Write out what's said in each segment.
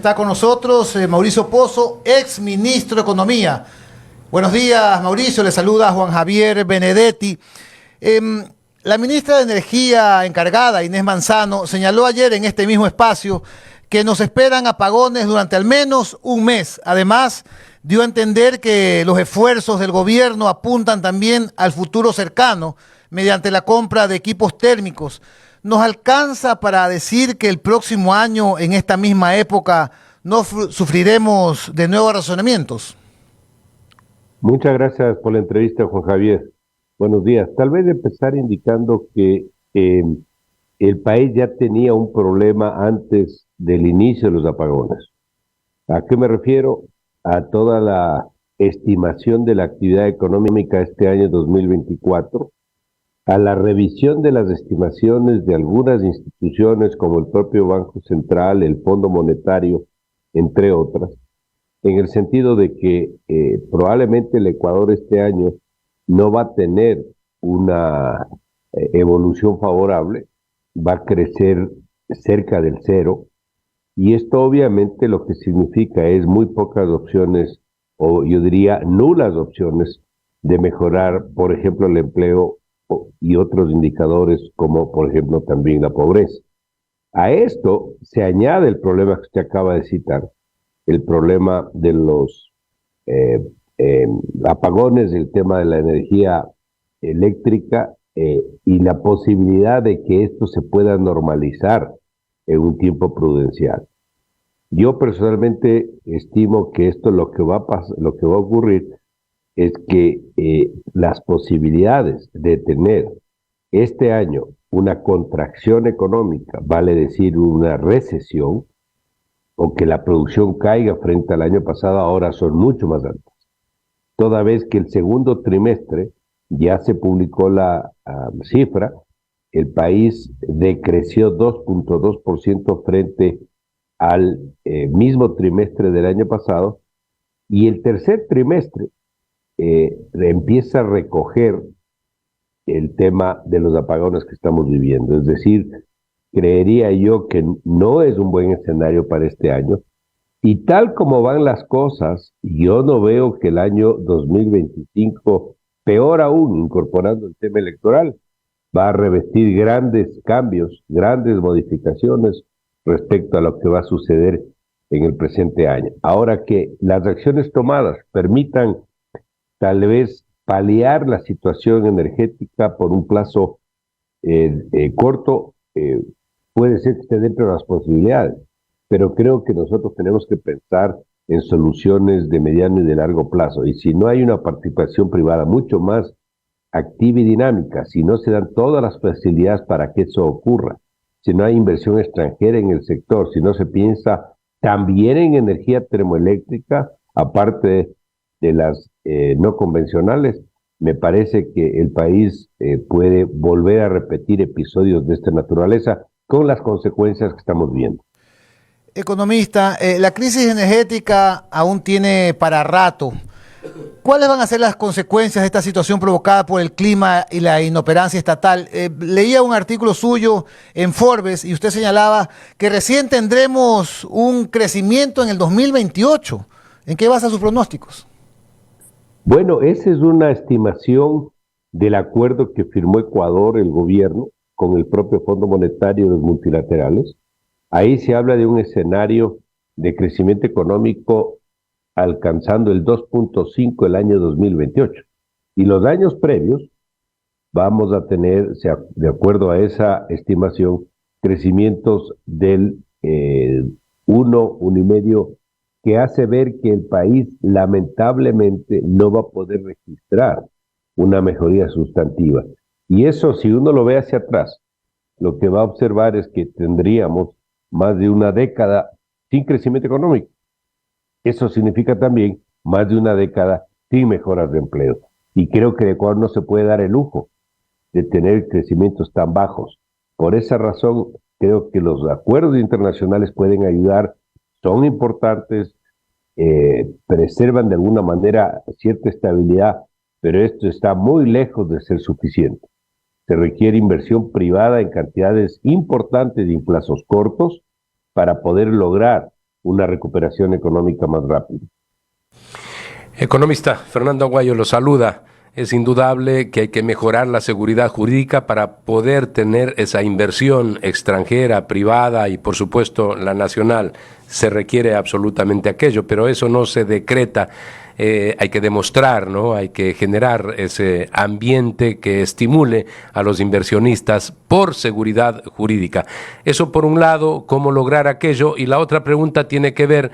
Está con nosotros Mauricio Pozo, ex ministro de Economía. Buenos días, Mauricio. Le saluda Juan Javier Benedetti. La ministra de Energía encargada, Inés Manzano, señaló ayer en este mismo espacio que nos esperan apagones durante al menos un mes. Además, dio a entender que los esfuerzos del gobierno apuntan también al futuro cercano mediante la compra de equipos térmicos. ¿Nos alcanza para decir que el próximo año, en esta misma época, no sufriremos de nuevos razonamientos? Muchas gracias por la entrevista, Juan Javier. Buenos días. Tal vez empezar indicando que el país ya tenía un problema antes del inicio de los apagones. ¿A qué me refiero? A toda la estimación de la actividad económica este año 2024, a la revisión de las estimaciones de algunas instituciones como el propio Banco Central, el Fondo Monetario, entre otras, en el sentido de que probablemente el Ecuador este año no va a tener una evolución favorable, va a crecer cerca del cero, y esto obviamente lo que significa es muy pocas opciones, o yo diría nulas opciones, de mejorar, por ejemplo, el empleo y otros indicadores como, por ejemplo, también la pobreza. A esto se añade el problema que usted acaba de citar, el problema de los apagones, el tema de la energía eléctrica y la posibilidad de que esto se pueda normalizar en un tiempo prudencial. Yo personalmente estimo que esto lo que va a ocurrir es que las posibilidades de tener este año una contracción económica, vale decir una recesión, o que la producción caiga frente al año pasado, ahora son mucho más altas. Toda vez que el segundo trimestre ya se publicó la cifra, el país decreció 2.2% frente al mismo trimestre del año pasado, y el tercer trimestre empieza a recoger el tema de los apagones que estamos viviendo. Es decir, creería yo que no es un buen escenario para este año, y tal como van las cosas, yo no veo que el año 2025, peor aún, incorporando el tema electoral, va a revestir grandes cambios, grandes modificaciones respecto a lo que va a suceder en el presente año. Ahora que las acciones tomadas permitan tal vez paliar la situación energética por un plazo corto, puede ser que esté dentro de las posibilidades, pero creo que nosotros tenemos que pensar en soluciones de mediano y de largo plazo, y si no hay una participación privada mucho más activa y dinámica, si no se dan todas las facilidades para que eso ocurra, si no hay inversión extranjera en el sector, si no se piensa también en energía termoeléctrica, aparte de las no convencionales, me parece que el país puede volver a repetir episodios de esta naturaleza con las consecuencias que estamos viendo. Economista, la crisis energética aún tiene para rato. ¿Cuáles van a ser las consecuencias de esta situación provocada por el clima y la inoperancia estatal? Leía un artículo suyo en Forbes y usted señalaba que recién tendremos un crecimiento en el 2028. ¿En qué basa sus pronósticos? Bueno, esa es una estimación del acuerdo que firmó Ecuador, el gobierno, con el propio Fondo Monetario y los multilaterales. Ahí se habla de un escenario de crecimiento económico alcanzando el 2.5 el año 2028. Y los años previos vamos a tener, de acuerdo a esa estimación, crecimientos del 1,5, que hace ver que el país lamentablemente no va a poder registrar una mejoría sustantiva. Y eso, si uno lo ve hacia atrás, lo que va a observar es que tendríamos más de una década sin crecimiento económico. Eso significa también más de una década sin mejoras de empleo. Y creo que el Ecuador no se puede dar el lujo de tener crecimientos tan bajos. Por esa razón, creo que los acuerdos internacionales pueden ayudar, son importantes, preservan de alguna manera cierta estabilidad, pero esto está muy lejos de ser suficiente. Se requiere inversión privada en cantidades importantes y en plazos cortos para poder lograr una recuperación económica más rápida. Economista Fernando Aguayo lo saluda. Es indudable que hay que mejorar la seguridad jurídica para poder tener esa inversión extranjera, privada y por supuesto la nacional. Se requiere absolutamente aquello, pero eso no se decreta. Hay que demostrar, ¿no? Hay que generar ese ambiente que estimule a los inversionistas por seguridad jurídica. Eso por un lado, cómo lograr aquello, y la otra pregunta tiene que ver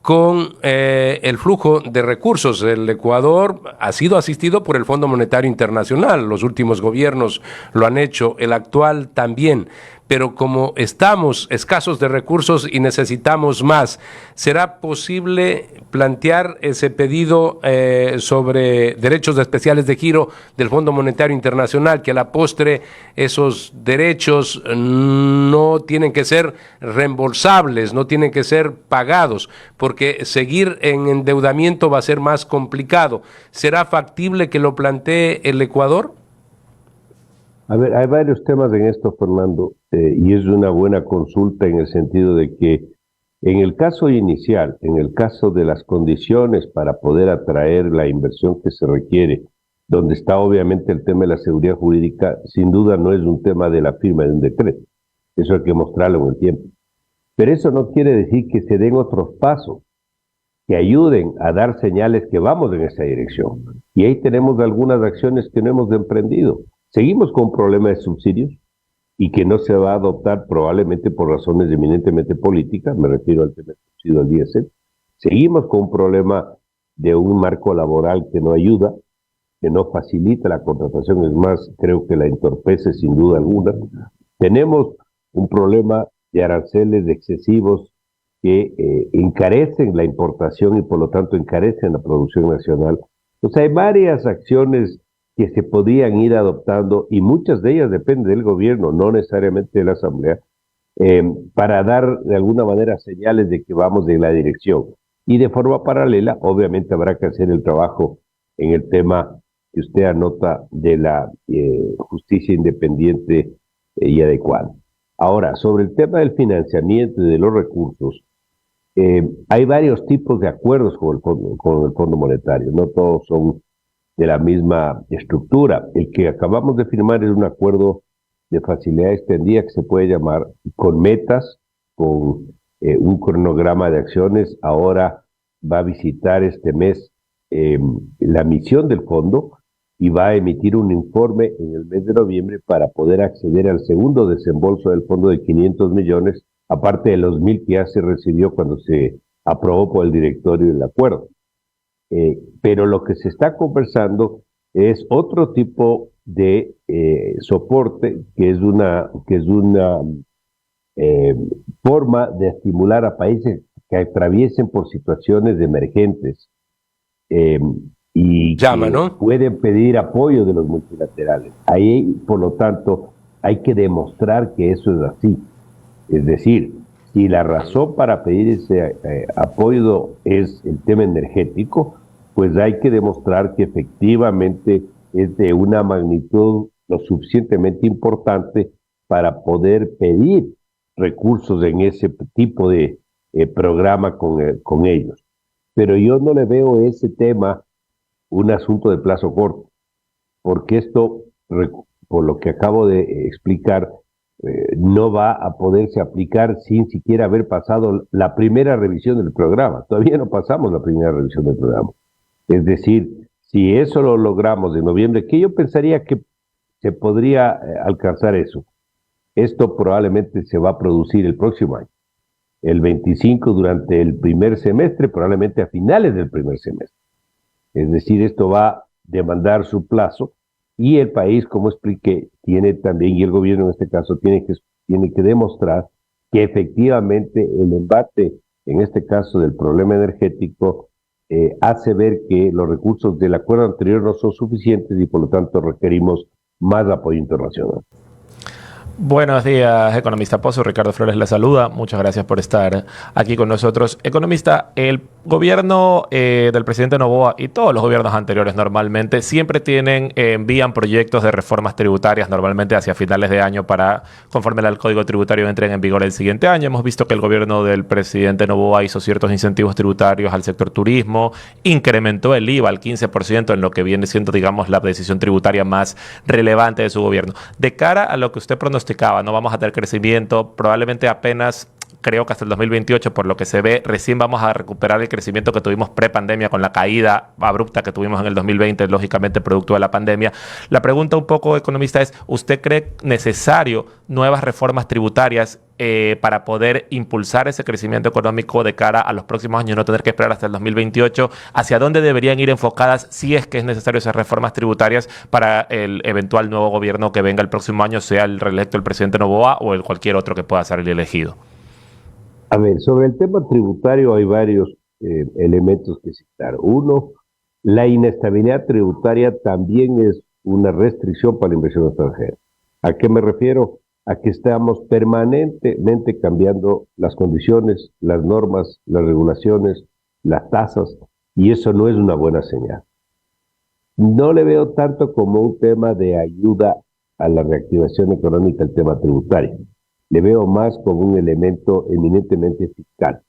con el flujo de recursos. El Ecuador ha sido asistido por el Fondo Monetario Internacional, los últimos gobiernos lo han hecho, el actual también, pero como estamos escasos de recursos y necesitamos más, ¿será posible plantear ese pedido sobre derechos especiales de giro del Fondo Monetario Internacional, que a la postre esos derechos no tienen que ser reembolsables, no tienen que ser pagados, porque seguir en endeudamiento va a ser más complicado? ¿Será factible que lo plantee el Ecuador? A ver, hay varios temas en esto, Fernando, y es una buena consulta en el sentido de que en el caso inicial, en el caso de las condiciones para poder atraer la inversión que se requiere, donde está obviamente el tema de la seguridad jurídica, sin duda no es un tema de la firma de un decreto. Eso hay que mostrarlo en el tiempo. Pero eso no quiere decir que se den otros pasos que ayuden a dar señales que vamos en esa dirección. Y ahí tenemos algunas acciones que no hemos emprendido. Seguimos con un problema de subsidios y que no se va a adoptar probablemente por razones eminentemente políticas, me refiero al tema del subsidio al diésel. Seguimos con un problema de un marco laboral que no ayuda, que no facilita la contratación, es más, creo que la entorpece sin duda alguna. Tenemos un problema de aranceles excesivos que encarecen la importación y por lo tanto encarecen la producción nacional. Entonces hay varias acciones que se podían ir adoptando y muchas de ellas dependen del gobierno, no necesariamente de la Asamblea, para dar de alguna manera señales de que vamos en la dirección. Y de forma paralela, obviamente habrá que hacer el trabajo en el tema que usted anota de la justicia independiente y adecuada. Ahora, sobre el tema del financiamiento y de los recursos, hay varios tipos de acuerdos con el Fondo Monetario, no todos son de la misma estructura. El que acabamos de firmar es un acuerdo de facilidad extendida que se puede llamar con metas, con un cronograma de acciones. Ahora va a visitar este mes la misión del fondo y va a emitir un informe en el mes de noviembre para poder acceder al segundo desembolso del fondo de 500 millones, aparte de los 1.000 que ya se recibió cuando se aprobó por el directorio del acuerdo. Pero lo que se está conversando es otro tipo de soporte que es una forma de estimular a países que atraviesen por situaciones emergentes y Llama, que ¿no? pueden pedir apoyo de los multilaterales. Ahí, por lo tanto, hay que demostrar que eso es así. Es decir, si la razón para pedir ese apoyo es el tema energético, pues hay que demostrar que efectivamente es de una magnitud lo suficientemente importante para poder pedir recursos en ese tipo de programa con ellos. Pero yo no le veo ese tema un asunto de plazo corto, porque esto, por lo que acabo de explicar, no va a poderse aplicar sin siquiera haber pasado la primera revisión del programa. Todavía no pasamos la primera revisión del programa. Es decir, si eso lo logramos en noviembre, que yo pensaría que se podría alcanzar eso, esto probablemente se va a producir el próximo año, el 25 durante el primer semestre, probablemente a finales del primer semestre. Es decir, esto va a demandar su plazo y el país, como expliqué, tiene también, y el gobierno en este caso, tiene que demostrar que efectivamente el embate, en este caso del problema energético, hace ver que los recursos del acuerdo anterior no son suficientes y por lo tanto requerimos más apoyo internacional. Buenos días, economista Pozo. Ricardo Flores la saluda. Muchas gracias por estar aquí con nosotros. Economista, el gobierno del presidente Noboa y todos los gobiernos anteriores normalmente siempre envían proyectos de reformas tributarias normalmente hacia finales de año para, conforme al Código Tributario, entren en vigor el siguiente año. Hemos visto que el gobierno del presidente Noboa hizo ciertos incentivos tributarios al sector turismo, incrementó el IVA al 15% en lo que viene siendo, digamos, la decisión tributaria más relevante de su gobierno. De cara a lo que usted pronosticaba, no vamos a tener crecimiento, probablemente apenas, creo que hasta el 2028, por lo que se ve, recién vamos a recuperar el crecimiento que tuvimos pre-pandemia con la caída abrupta que tuvimos en el 2020, lógicamente producto de la pandemia. La pregunta un poco, economista, es, ¿usted cree necesario nuevas reformas tributarias para poder impulsar ese crecimiento económico de cara a los próximos años, no tener que esperar hasta el 2028? ¿Hacia dónde deberían ir enfocadas, si es que es necesario, esas reformas tributarias para el eventual nuevo gobierno que venga el próximo año, sea el reelecto el presidente Noboa o el cualquier otro que pueda ser el elegido? A ver, sobre el tema tributario hay varios elementos que citar. Uno, la inestabilidad tributaria también es una restricción para la inversión extranjera. ¿A qué me refiero? A que estamos permanentemente cambiando las condiciones, las normas, las regulaciones, las tasas, y eso no es una buena señal. No le veo tanto como un tema de ayuda a la reactivación económica el tema tributario. Le veo más como un elemento eminentemente fiscal.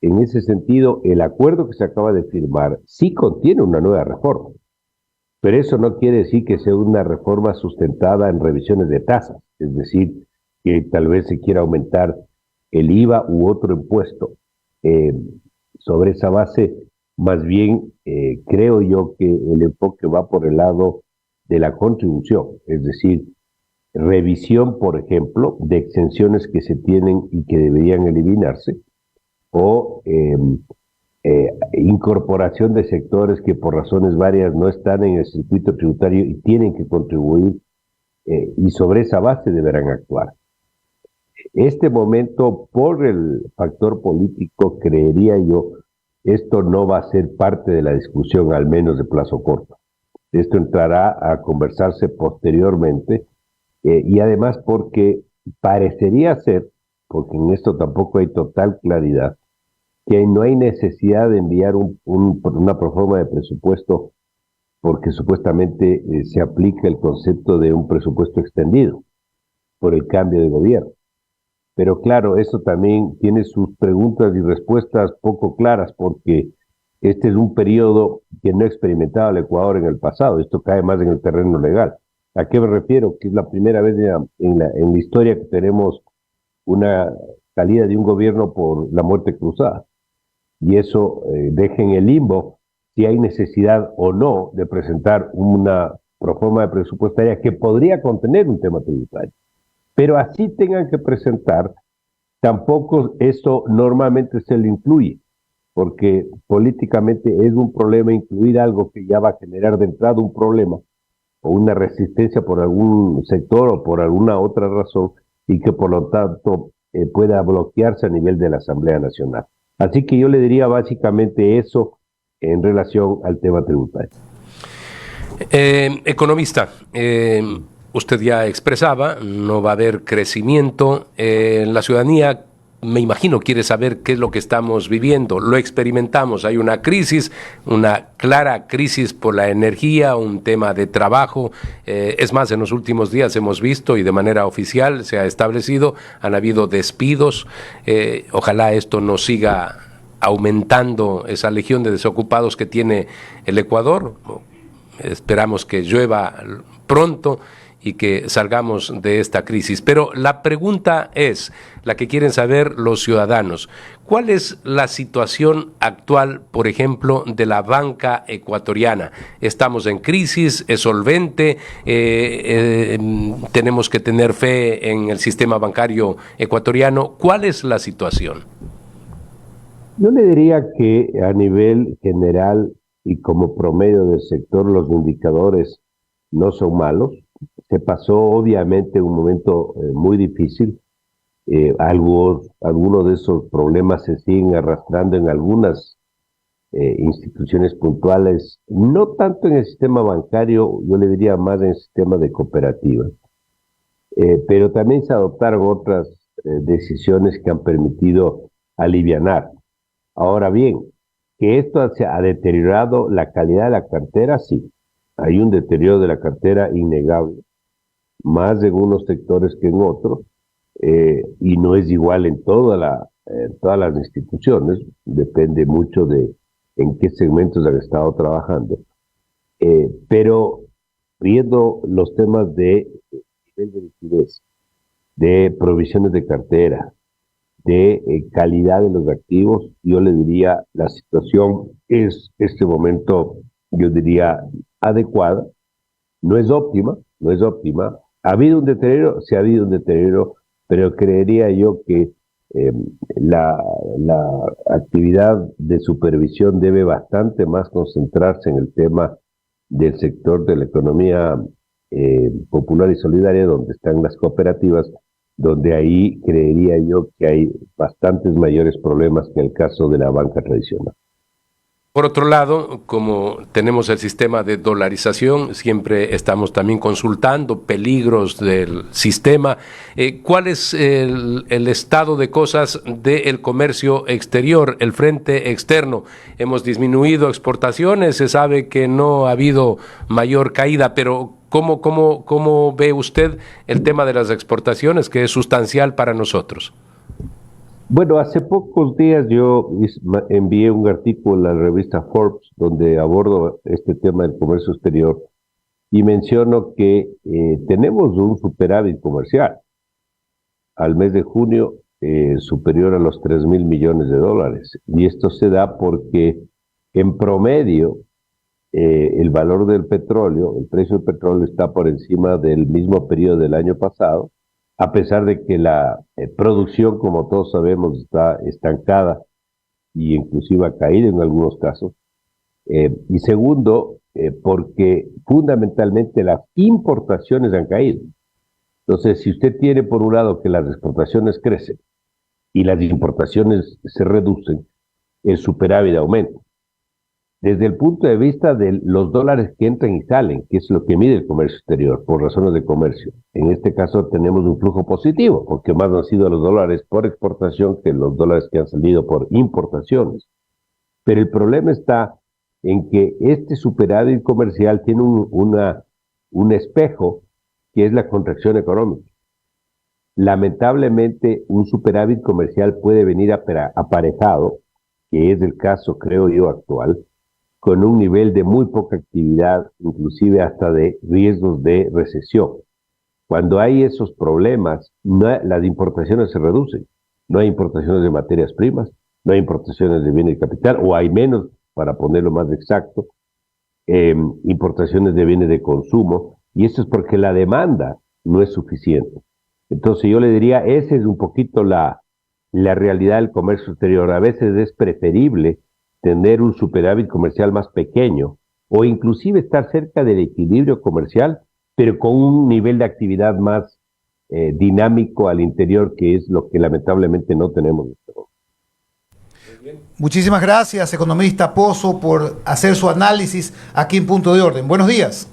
En ese sentido, el acuerdo que se acaba de firmar sí contiene una nueva reforma, pero eso no quiere decir que sea una reforma sustentada en revisiones de tasas, es decir, que tal vez se quiera aumentar el IVA u otro impuesto. Sobre esa base, más bien, creo yo que el enfoque va por el lado de la contribución, es decir, revisión, por ejemplo, de exenciones que se tienen y que deberían eliminarse, o incorporación de sectores que por razones varias no están en el circuito tributario y tienen que contribuir, y sobre esa base deberán actuar. Este momento, por el factor político, creería yo, esto no va a ser parte de la discusión, al menos de plazo corto. Esto entrará a conversarse posteriormente, y además porque parecería ser, porque en esto tampoco hay total claridad, que no hay necesidad de enviar una proforma de presupuesto porque supuestamente se aplica el concepto de un presupuesto extendido por el cambio de gobierno. Pero claro, eso también tiene sus preguntas y respuestas poco claras, porque este es un periodo que no experimentaba el Ecuador en el pasado. Esto cae más en el terreno legal. ¿A qué me refiero? Que es la primera vez en la historia que tenemos una salida de un gobierno por la muerte cruzada. Y eso deja en el limbo si hay necesidad o no de presentar una proforma de presupuestaria que podría contener un tema tributario. Pero así tengan que presentar, tampoco eso normalmente se le incluye, porque políticamente es un problema incluir algo que ya va a generar de entrada un problema o una resistencia por algún sector o por alguna otra razón, y que por lo tanto pueda bloquearse a nivel de la Asamblea Nacional. Así que yo le diría básicamente eso en relación al tema tributario. Economista, usted ya expresaba, no va a haber crecimiento. La ciudadanía, me imagino, quiere saber qué es lo que estamos viviendo. Lo experimentamos, hay una crisis, una clara crisis por la energía, un tema de trabajo. Es más, en los últimos días hemos visto, y de manera oficial se ha establecido, han habido despidos. Ojalá esto no siga aumentando esa legión de desocupados que tiene el Ecuador. Esperamos que llueva pronto y que salgamos de esta crisis. Pero la pregunta es, la que quieren saber los ciudadanos, ¿cuál es la situación actual, por ejemplo, de la banca ecuatoriana? ¿Estamos en crisis? ¿Es solvente? ¿Tenemos que tener fe en el sistema bancario ecuatoriano? ¿Cuál es la situación? Yo le diría que a nivel general y como promedio del sector, los indicadores no son malos. Se pasó obviamente un momento muy difícil. Algunos de esos problemas se siguen arrastrando en algunas instituciones puntuales, no tanto en el sistema bancario, yo le diría más en el sistema de cooperativas. Pero también se adoptaron otras decisiones que han permitido alivianar. Ahora bien, Que esto se ha deteriorado la calidad de la cartera, sí. Hay un deterioro de la cartera innegable, más en unos sectores que en otros, y no es igual en todas las instituciones, depende mucho de en qué segmentos han estado trabajando. Pero viendo los temas de nivel de liquidez, de provisiones de cartera, de calidad de los activos, yo le diría, la situación es este momento, yo diría, adecuada. No es óptima, no es óptima. ¿Ha habido un deterioro? Sí ha habido un deterioro, pero creería yo que la actividad de supervisión debe bastante más concentrarse en el tema del sector de la economía popular y solidaria, donde están las cooperativas, donde ahí creería yo que hay bastantes mayores problemas que el caso de la banca tradicional. Por otro lado, como tenemos el sistema de dolarización, siempre estamos también consultando peligros del sistema. ¿Cuál es el estado de cosas del comercio exterior, el frente externo? Hemos disminuido exportaciones, se sabe que no ha habido mayor caída, pero ¿cómo ve usted el tema de las exportaciones, que es sustancial para nosotros? Bueno, hace pocos días yo envié un artículo en la revista Forbes donde abordo este tema del comercio exterior y menciono que tenemos un superávit comercial al mes de junio superior a los 3.000 millones de dólares. Y esto se da porque en promedio el valor del petróleo, el precio del petróleo está por encima del mismo periodo del año pasado, a pesar de que la producción, como todos sabemos, está estancada e inclusive ha caído en algunos casos. Y segundo, porque fundamentalmente las importaciones han caído. Entonces, si usted tiene por un lado que las exportaciones crecen y las importaciones se reducen, el superávit aumenta. Desde el punto de vista de los dólares que entran y salen, que es lo que mide el comercio exterior, por razones de comercio, en este caso tenemos un flujo positivo, porque más han sido los dólares por exportación que los dólares que han salido por importaciones. Pero el problema está en que este superávit comercial tiene un espejo, que es la contracción económica. Lamentablemente, un superávit comercial puede venir aparejado, que es el caso, creo yo, actual, con un nivel de muy poca actividad, inclusive hasta de riesgos de recesión. Cuando hay esos problemas, las importaciones se reducen. No hay importaciones de materias primas, no hay importaciones de bienes de capital, o hay menos, para ponerlo más exacto, importaciones de bienes de consumo, y eso es porque la demanda no es suficiente. Entonces yo le diría, esa es un poquito la realidad del comercio exterior. A veces es preferible tener un superávit comercial más pequeño o inclusive estar cerca del equilibrio comercial, pero con un nivel de actividad más dinámico al interior, que es lo que lamentablemente no tenemos. Muchísimas gracias, economista Pozo, por hacer su análisis aquí en Punto de Orden. Buenos días.